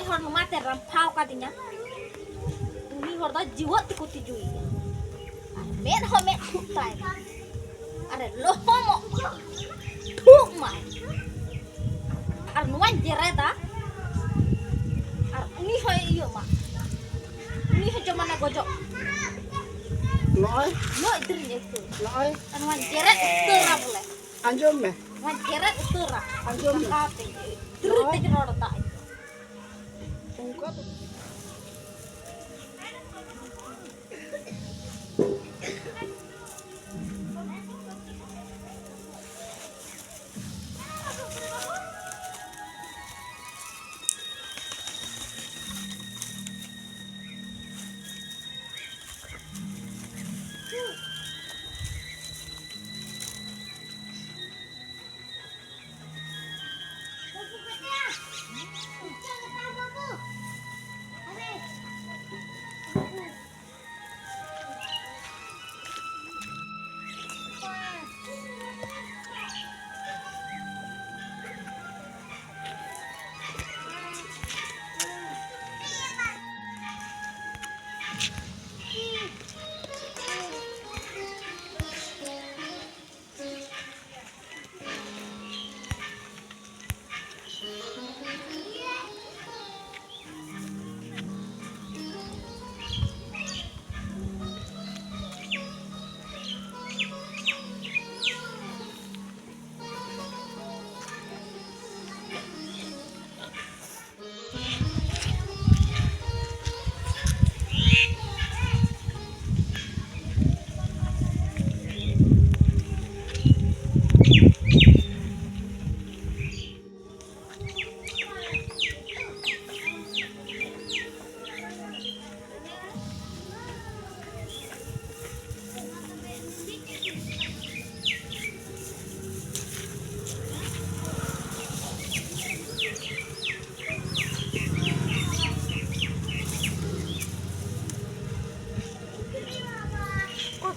hor mate rampau katinya. Uni hor da jiwa ti kuti jui. Met ho met hutai. Are lo homo. Thuk mai. Ar nuan jereta. Ar uni ho iyo ma. Uni ho jamana gojok. Nói Idrin itu. nói An wan jeret tera boleh. anjum me Wan jeret tera. anjum me Kate. Terus te jero ta. ungkap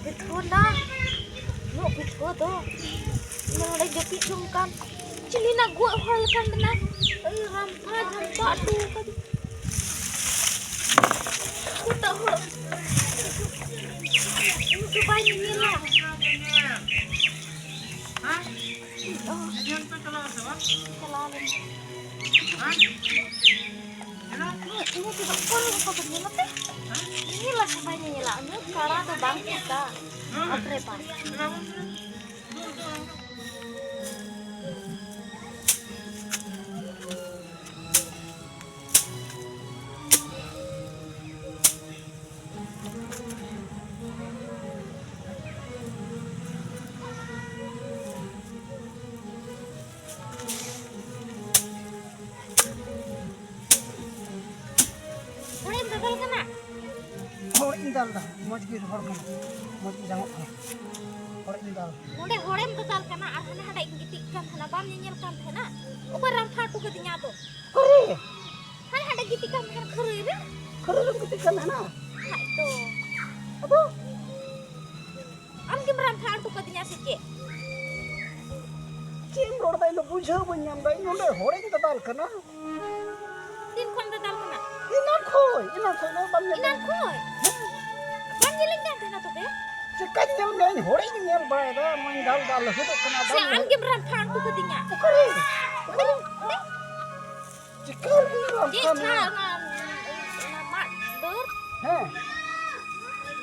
Bithoda. No bithodo. Nade jati jungkan. Cilina gua hol kan benar. Rampa rampa tu kan. Kita hol. Itu banyak ni lah. hah Oh, yang tu kalau apa selalu. hah Ini tidak perlu kau begini teh. Inilah sebanyak lah. Ini cara tu bang kita. Apa pak? Ini betul kena. hor indal dah moj gi hor kan moj gi jangok kan hor indal Nonde horem betul kena. Arhana ada yang gitik kan. Hana bam nyenyel kan. Hana. Ubah rampa tu ketinya tu. kore Hana ada gitik kan. Hana kering. kore lu ketikan ana Ha itu. apa Am kim rampa tu ketinya sikit. cim rod dai lu bujha bunyam dai nonde hor ing dadal kana Din kon betul kena. inan khoi no bam nyam Inan koi. Bam nyeling kan hana tu be. cekat nyam dai hor ing nyam bai da main dal dal huduk kana Si dal am kim rampa tu ketinya. kore cekat ni ram Dia kan cah mak dur. he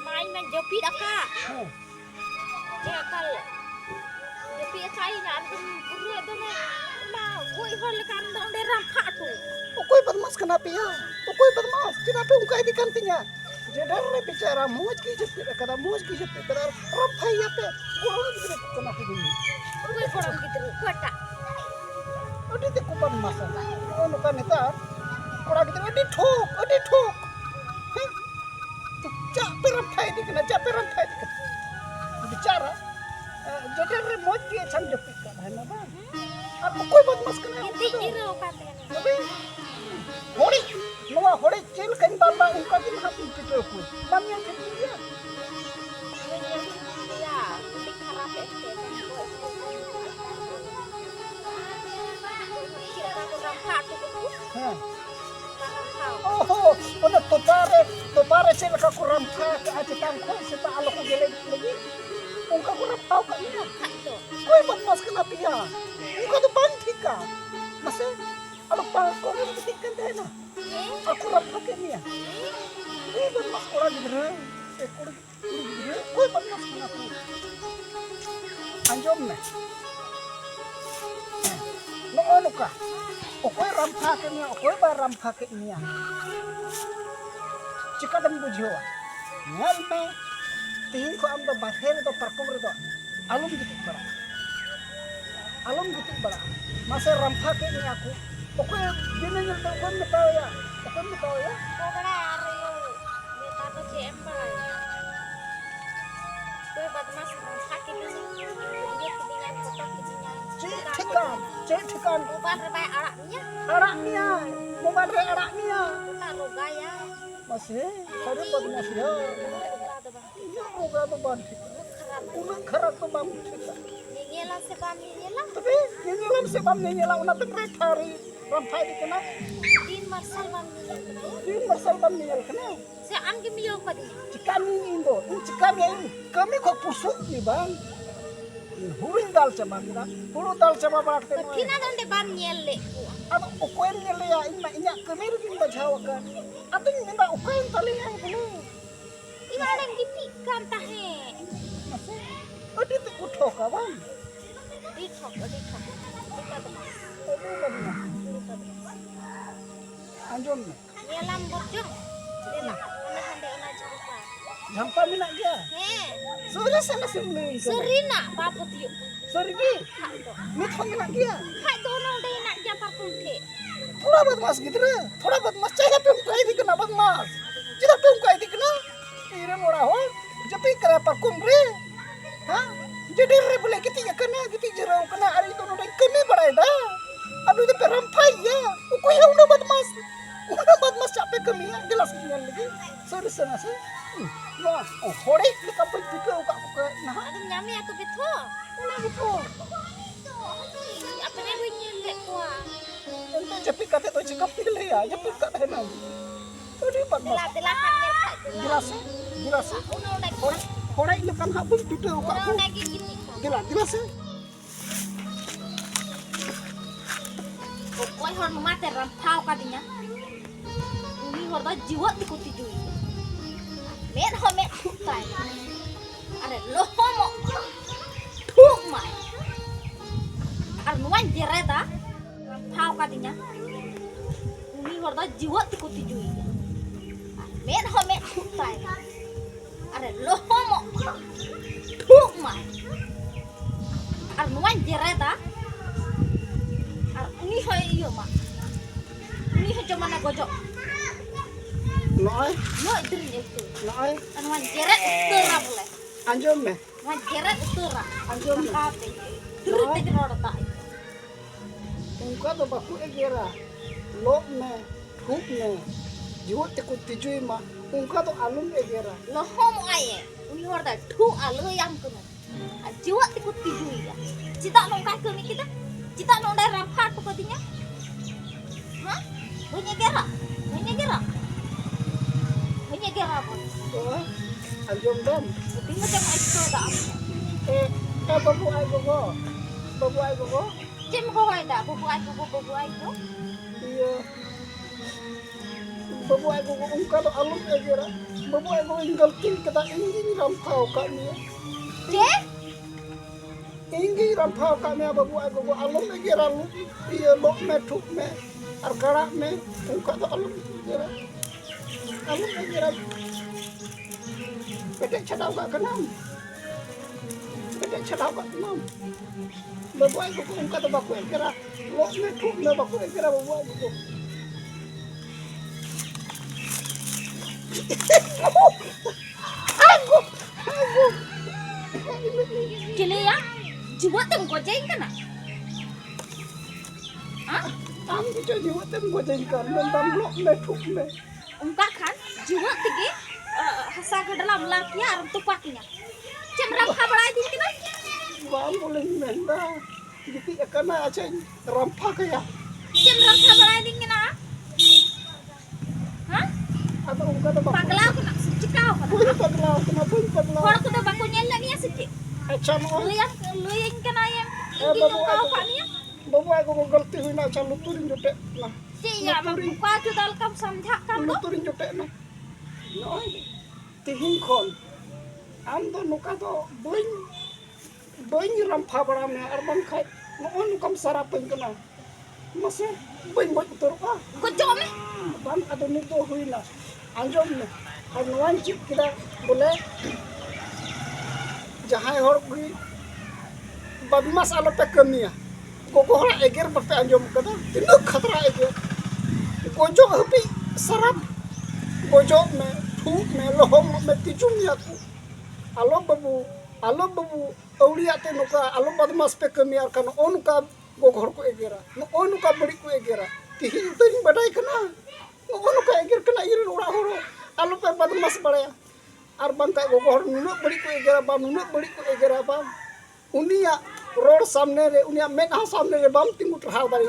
Main main jepit akak. he Dia kal jepit kai nya antum puru itu ne. Ma goi hol kan nonde rampa tu. Okoi badmas kenapa ya? Okoi badmas, kenapa ungkai di kantinya? Jedar re bicara moj ki jepit kada moj ki jepit kada rampai ya pe. Gua gitu kenapa ini? Goi koram gitu. Kota. Odi te kupan masa. Oh nukan eta. Kora gitu odi thok. Heh. Capek rampai di kena capek rampai di kena. Bicara jedar re moj ki sam jepit kada na ba. Apa koi badmas kenapa? Inti jiro kan. Tapi hori, nuwa hori cil kan bala ungka din hati kita ku. Bam yang ketiga. Ya, ini karap este. Kita kurang pak tu. Ha. Ono topare cek leka ku rampa ke aja tangkoi seta alo ku gelek lagi. Ungka ku rapau ka niya. Koi bat mas kena pia. Ungka tu bantika. Masa alo pa ko ni bitikan deh na. Aku rampa ke niya. Bat mas ko lagi dre. Koi bat mas kena ku. Anjom na. No ono ka. Okoi rampa ke niya, okoi ba rampa ke niya. Jika dem bujo, nyal me, tingin ko am do bahel do parkom redo, alum gitik bara, masa rampa ke ni aku, okoi dina nyal do kon metau ya, Pokoknya hari itu beta tuh CM bay. Gue badmas sakit ini, dia ketinggalan kotak ketinggalan. cek thikan, Bukan rebai araknya, arak niya, moban re arak niya, kita lo gaya. masih, hari buat masih ya, iya moga do ban, unang karat do bam thika. Nyelah sebab nyelah. Tapi nyelam sebab nyelam una temre thari rampa di kena, Din marsal bam nyelah. di masal bam nyel kena. Saya anggi miyo kadi. Cikami indo, cikami ini kami kok pusuk nih bang. Hurin dal coba kita, huru dal coba bakte no. Kina donde bam nyelle. Atau ukuin nyele ya inya kami rutin bacawa kan. Atau minta ukuin tali yang ini. Ibadah gitu kan tahe. Masih, oh dia tuh kutok bang. Dikok. Aduh bagaimana? Anjom nih. Nyelam bocong. Dela, ana hande ana jumpa. Jampa minak dia. He, Sudah sana sembelih. serina bapu tiup. Sorry ki, Hak do. mit minak dia. Hak do nong dai nak japar kunte. Thora badmas gitu deh. Thora badmas cahaya pemkai di kena badmas. Cita pemkai di kena. Ire murah ho. Japi kera parkum re. Hah? Jadi re boleh kita ya kena kita jerau kena hari itu udah kami berai dah. Aduh itu perampai ya. Uku ya udah badmas. Udah badmas capek kami ya. Jelas kenyal lagi. Sorry sana sih. Wah, oh hore kita pikir uka nah. Ada nyami atau beto. Ulah betul. Apa ni gue nyelek kuah. Ente japi kata tu cakap pilih ya. Japi kata henam. Tadi badmas. Dela kan nyel hak dela. Jelas. Uno naik kuah. Hore ini kan hak pun pikir uka Uno naik gitu. Jelas. Pokoknya horn mate rampau kadinya. Umi horda jiwa ikuti jui. Met hutai. Ada lohomo. Thuk mai. Arnuan jereta rampau kadinya. Umi horda jiwa ikuti jui. Met hutai. Ada lohomo. Thuk mai. Arnuan jereta. Ini hoy iyo mak. Ini hoy cuma nak gojok. Noi, Yo dirinya itu. noi, Anuan jeret terap boleh. anjom me, Anuan jeret terap. anjom me. Kafe. Terus dia tak. Ungka to baku egera, lok me, thuk me, jiwat te kutti jui ma, ungka to alum egera. Lo homo aye. Uni horda tu alu yang kena. Jiwa tikut tijui ya. Cita nong kai kemi kita. Cita nong dai rampat pokoknya. Hah? Banyak gerak. Apa? Oh, anjom dom. Tapi macam itu dah. Babu ai gogo. Cem kau ada, bubu ai tu. Iya. Babu ai gogo ungka to alum egera. Babu ai gogo inggal tin kata ini rampau kami. Cem? Inggi rampau kami babu ai gogo alum egera lu. Iya lok me thuk me, arkara me, ungka to alum egera. Alum egera. Bedek cadau gak kenam. Babu ai gogo ungka to baku egera. Lok me thuk me baku egera babu ai gogo. Aku. Cile ya? Jiwa tem gojeng kana? Hah? Am kita jiwa tem gojengkan dan tam lok me thuk me. Ungkak kan? Jiwa tigi hasa ke dalam lakia aram tupaknya. Cem ram kabar di kita? Bang boleh menda. Jadi karena aja rampak ya. Cem ram kabar di kita? Hah? paglaw, kena bayi paglaw. Hor ko ba ko nyala niya si Cik? Acha mo, Luyan ka na yan. Eh, Hindi babu yung ako. tao ka niya. babu aku galti huई na acha luturin jote na. Cik ya, buka tu dal kam samjha kam to. Luturin jote na. Noi, tihin kon. Am do nuka do bayi rampa bara me arbang khai. No nukam sarapan kana. Masa bayi buat betul ah. Kocok me. Bang ada nito huई na. Anjom ne. Anuan chip kita boleh jahai hor gui badmas alo pe kamiya koko hora eger bape anjom kada tinu khatra eger gojo hapi sarap gojo me thu me lohom me tijum ya ku alo babu aulia te nuka alo badmas pe kamiya kan onuka gogo hor ko egera no onuka bari ko egera tihin tin badai kana no onuka eger kana irin ora horo alo pe badmas baraya ar bang kai gogo hor nunuk bari ko egera ba nunuk bari ko egera ba unia road सामने रे उनिया main हा सामने रे बम तिंगु ट्रहा दारी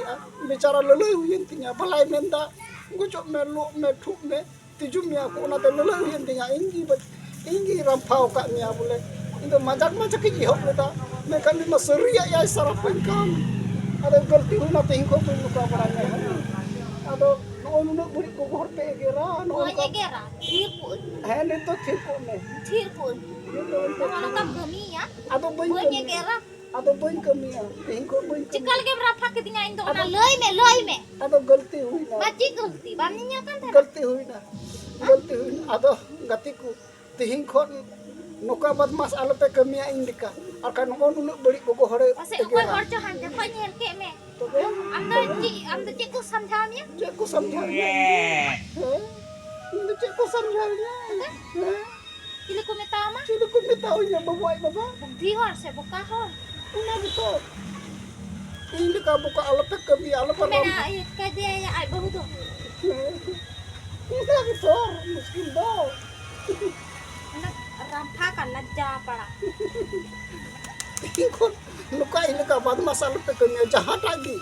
बेचारा ललय हुयन तिnya भलाई मेंदा गुजो में लो में ठुक में तिजुमिया को ना ते ललय हुयन तिnya इंगी रंफाव का मिया बोले इndo मजाक की हो लेता मैं कल मसरिया या सारा पंकाम अरे गलती हुई ना तिंग को तुम का बड़ा है अदो नो नो बुरी को घर पे गेरा नो Pokoknya gera. Thirpun. है ने तो ठीक को ने Thirpun. Kalau kam kami ya. अदो बई Pokoknya gera. अदो बई कमिया तिंग को बई Cikal ke berapa ketinggalan itu kena loy me. अदो गलती हुई ना Baci gulti, baninya kan tadi. गलती हुई ना अदो गति को तिहिं खन नोका बदमास आलो पे कमिया इंडिका और का नो नुनु बड़ी गोगो हरे Pasal ukoi horjo hante koi nyel ke me. तो बे Anda cik ku samjanya. जे को समझा इंदे जे को समझा Cili ku metama. चलो को बताओ या बबुआई बाबा Bukti hor se buka hor. उना तो इंडिका बुका आलो पे कमिया आलो पर Kumena ayat ka dia ya ay bahu tu. इंदा की तो मुश्किल दो Anak rampakan laja para. तिहिं खन नोका इंडिका बदमास आलो पे कमिया जहां टागी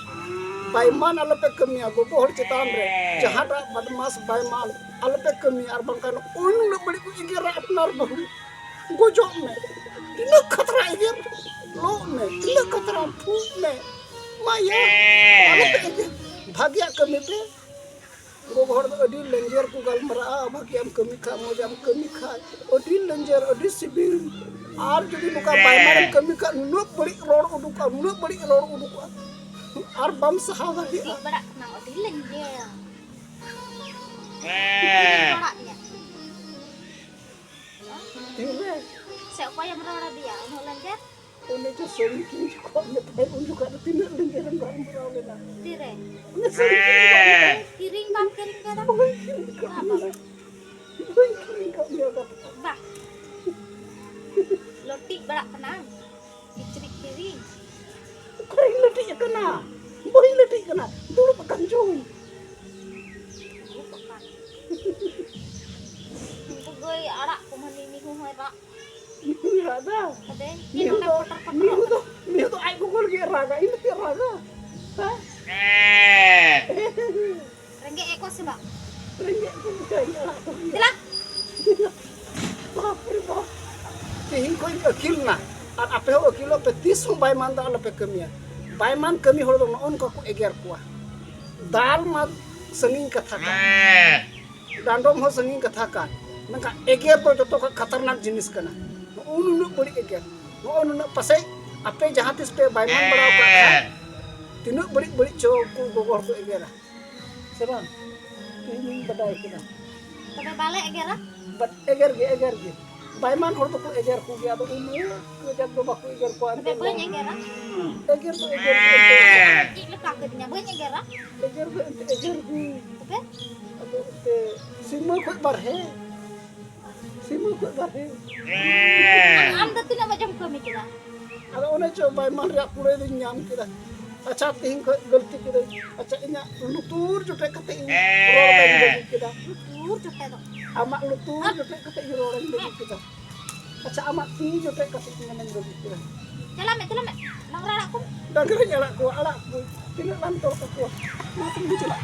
बाईमान आलो पे कमिया गोगो हर चितान रे जहां टा बदमास बाईमान आलो पे कमिया और बंकन उन बड़ी को इगेरा अपनार बहु गोजो में तिनो खतरा इगर लो में तिनो खतरा फूक में माया आलो पे इगर भाग्या कमी पे गोगो हर अडी लेंजर को गलमरा भाग्या हम कमी खा मोजा हम कमी खा अडी लेंजर अडी सिबिर आर जदी नुका बाईमान कमी खा नुक बड़ी रोड उडुका नुक बड़ी रोड उडुका आर बम सहावा Di dia berak nang odilen dia. Beraknya. dire Saya upaya merora dia, mau lanjut? une jo sori ki ko ne pai unju ka tin lenjer ngam berole na Dire. une sori Kiring bang kiring kada. ki ka dia ka Bah. Lotik berak kenang. Diceri kiring. kai leti kana boy leti kana dulu pakan joy Bukan. Pegoi arak kumani ni humai rak. ada Kade. mi Ini do kotor-kotor. mi do ai ko gol ge raga ini ti raga ha Rengge ekor sih, Bang. rengge ko ya Dilah. tihin ko akil na at ape ho akilo pe tisung bay man da ala pe kamiya bay man kami hor dong on ko eger kuwa dal ma senging katha ka dandom ho senging katha ka nangka eger to joto ka khatarnak jinis kana unu bari eger no unu pasai ape jahatis pe bay man barau ka tinu bari cho ku gogor ko egera seban ini badai kita Tapi balik egera. but eger ge Baiman hor to eger ku gya do unu ku jag do baku eger ku Tapi banyak egera. eger to eger Cik lekak ke dinya banyak egera. eger ku Oke? ado te simul ku barhe Anda tidak macam kami kita. ado one cho Baiman ria pure di nyam kida acha ting ko galti kida acha inya lutur jote kate ini ror bagi kita Cepat dong. ama lutur jote kate ror bagi kita acha ama ti jote kate ini bagi kita Celamet. Nang rara aku. dagre nyala ku ala ku tina lantor ku mati bicara